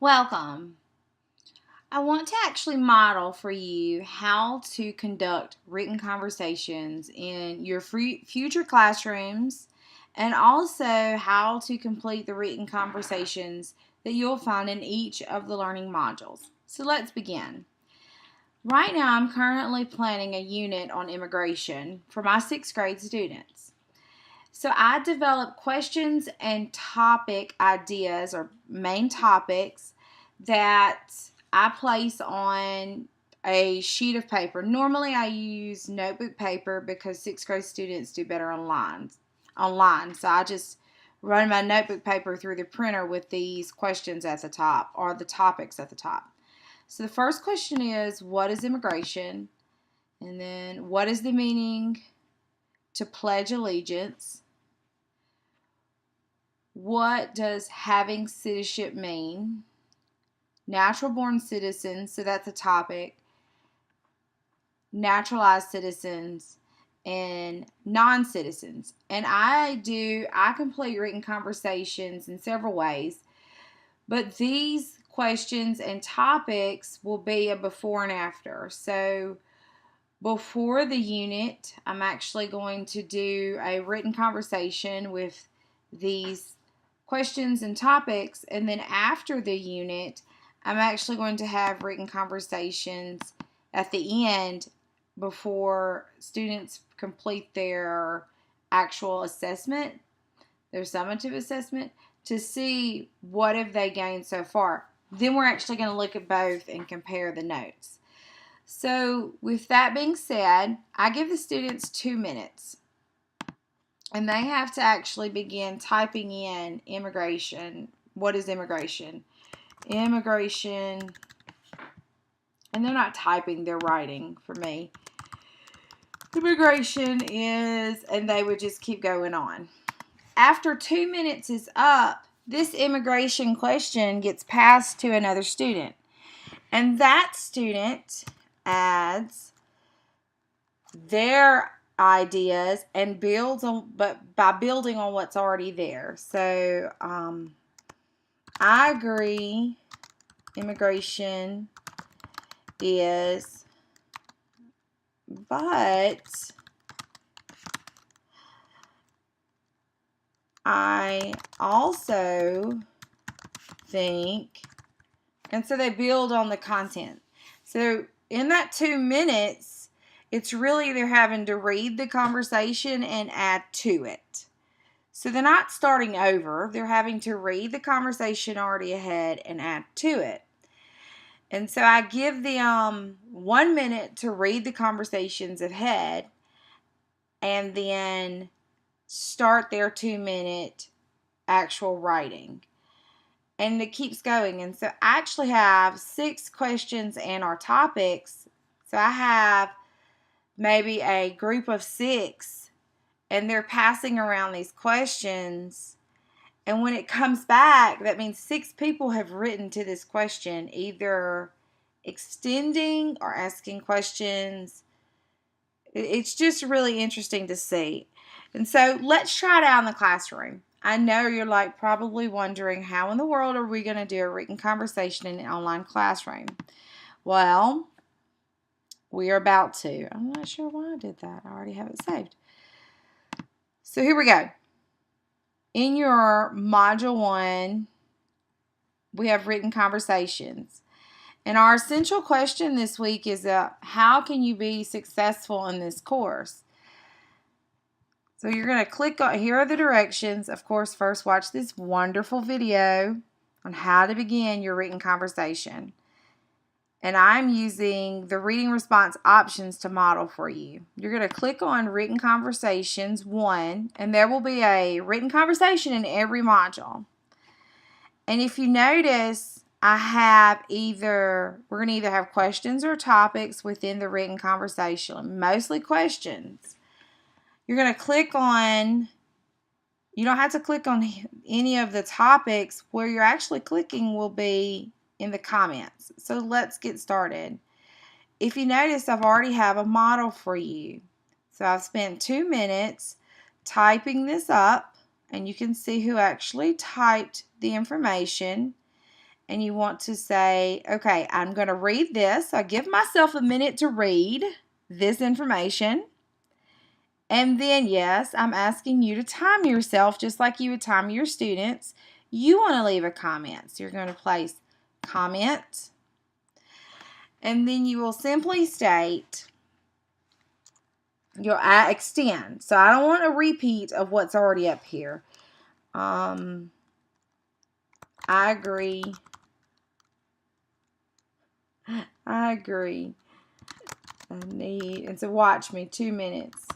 Welcome. I want to actually model for you how to conduct written conversations in your future classrooms and also how to complete the written conversations that you'll find in each of the learning modules. So let's begin. Right now, I'm currently planning a unit on immigration for my 6th grade students. So I develop questions and topic ideas or main topics that I place on a sheet of paper. Normally I use notebook paper because 6th grade students do better online. So I just run my notebook paper through the printer with these questions at the top or the topics at the top. So the first question is, what is immigration? And then, what is the meaning to pledge allegiance? What does having citizenship mean? Natural born citizens, so that's a topic. Naturalized citizens and non-citizens. And I complete written conversations in several ways, but these questions and topics will be a before and after. So before the unit, I'm actually going to do a written conversation with these questions and topics, and then after the unit, I'm actually going to have written conversations at the end before students complete their actual assessment, their summative assessment, to see what have they gained so far. Then we're actually going to look at both and compare the notes. So with that being said, I give the students 2 minutes. And they have to actually begin typing in immigration. What is immigration? Immigration. And they're not typing, they're writing for me. Immigration is, and they would just keep going on. After 2 minutes is up, this immigration question gets passed to another student. And that student adds their ideas and builds on, but by building on what's already there. So I agree immigration is, but I also think, and so they build on the content. So in that 2 minutes, it's really they're having to read the conversation and add to it. So they're not starting over. They're having to read the conversation already ahead and add to it. And so I give them 1 minute to read the conversations ahead and then start their 2 minute actual writing. And it keeps going. And so I actually have 6 questions and our topics. So I have maybe a group of 6, and they're passing around these questions. And when it comes back, that means 6 people have written to this question, either extending or asking questions. It's just really interesting to see. And so let's try it out in the classroom. I know you're probably wondering, how in the world are we going to do a written conversation in an online classroom? Well, we are about to. I'm not sure why I did that. I already have it saved. So here we go. In your Module 1, we have written conversations. And our essential question this week is, how can you be successful in this course? So you're going to click on, here are the directions. Of course, first watch this wonderful video on how to begin your written conversation. And I'm using the reading response options to model for you. You're going to click on Written Conversations 1, and there will be a written conversation in every module. And if you notice, we're going to either have questions or topics within the written conversation, mostly questions. You're going to click on, you don't have to click on any of the topics. Where you're actually clicking will be in the comments. So let's get started. If you notice, I've already have a model for you. So I've spent 2 minutes typing this up, and you can see who actually typed the information. and you want to say, okay, I'm going to read this. I give myself a minute to read this information. And then, yes, I'm asking you to time yourself just like you would time your students. You want to leave a comment. So you're going to place comment. And then you will simply state, you'll extend. So I don't want a repeat of what's already up here. I agree. I agree. And so watch me, 2 minutes.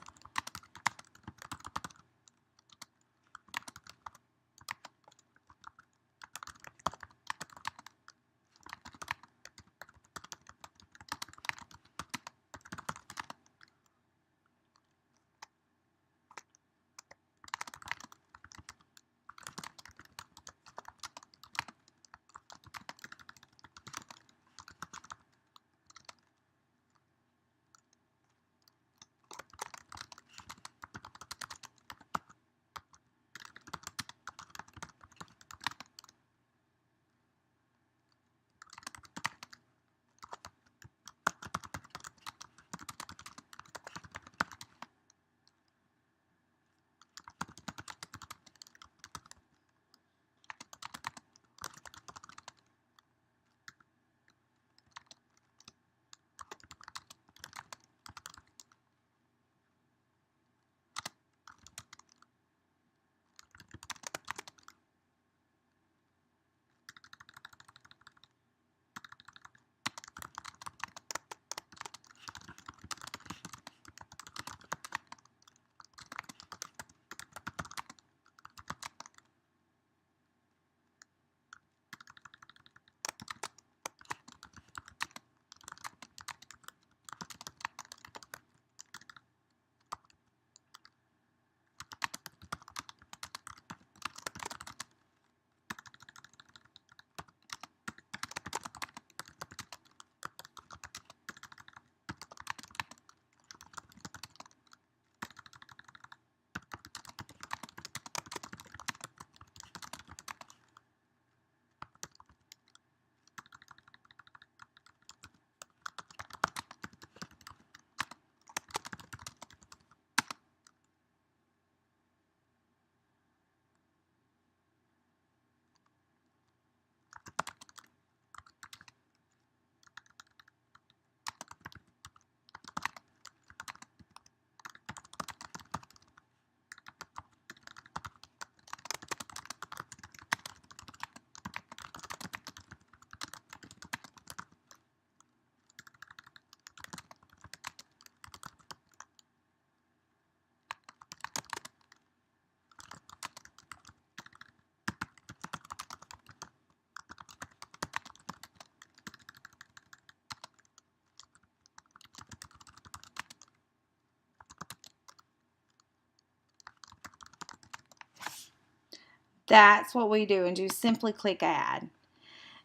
That's what we do, and just simply click add.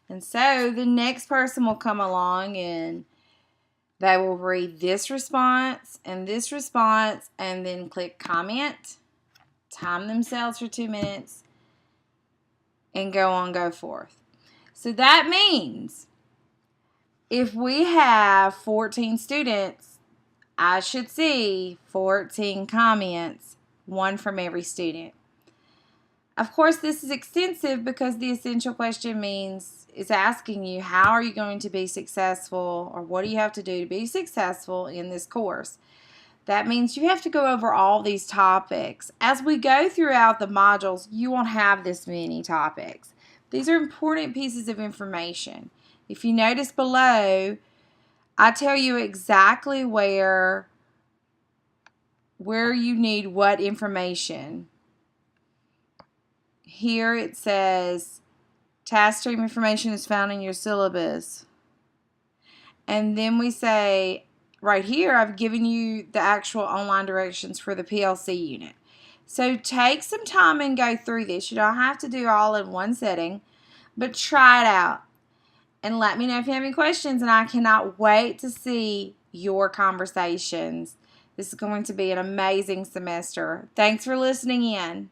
And so the next person will come along and they will read this response, and then click comment, time themselves for 2 minutes, and go forth. So that means if we have 14 students, I should see 14 comments, one from every student. Of course, this is extensive because the essential question is asking you, how are you going to be successful, or what do you have to do to be successful in this course? That means you have to go over all these topics. As we go throughout the modules, you won't have this many topics. These are important pieces of information. If you notice below, I tell you exactly where you need what information. Here it says task stream information is found in your syllabus. And then we say, right here, I've given you the actual online directions for the PLC unit. So take some time and go through this. You don't have to do all in one setting, but try it out. And let me know if you have any questions, and I cannot wait to see your conversations. This is going to be an amazing semester. Thanks for listening in.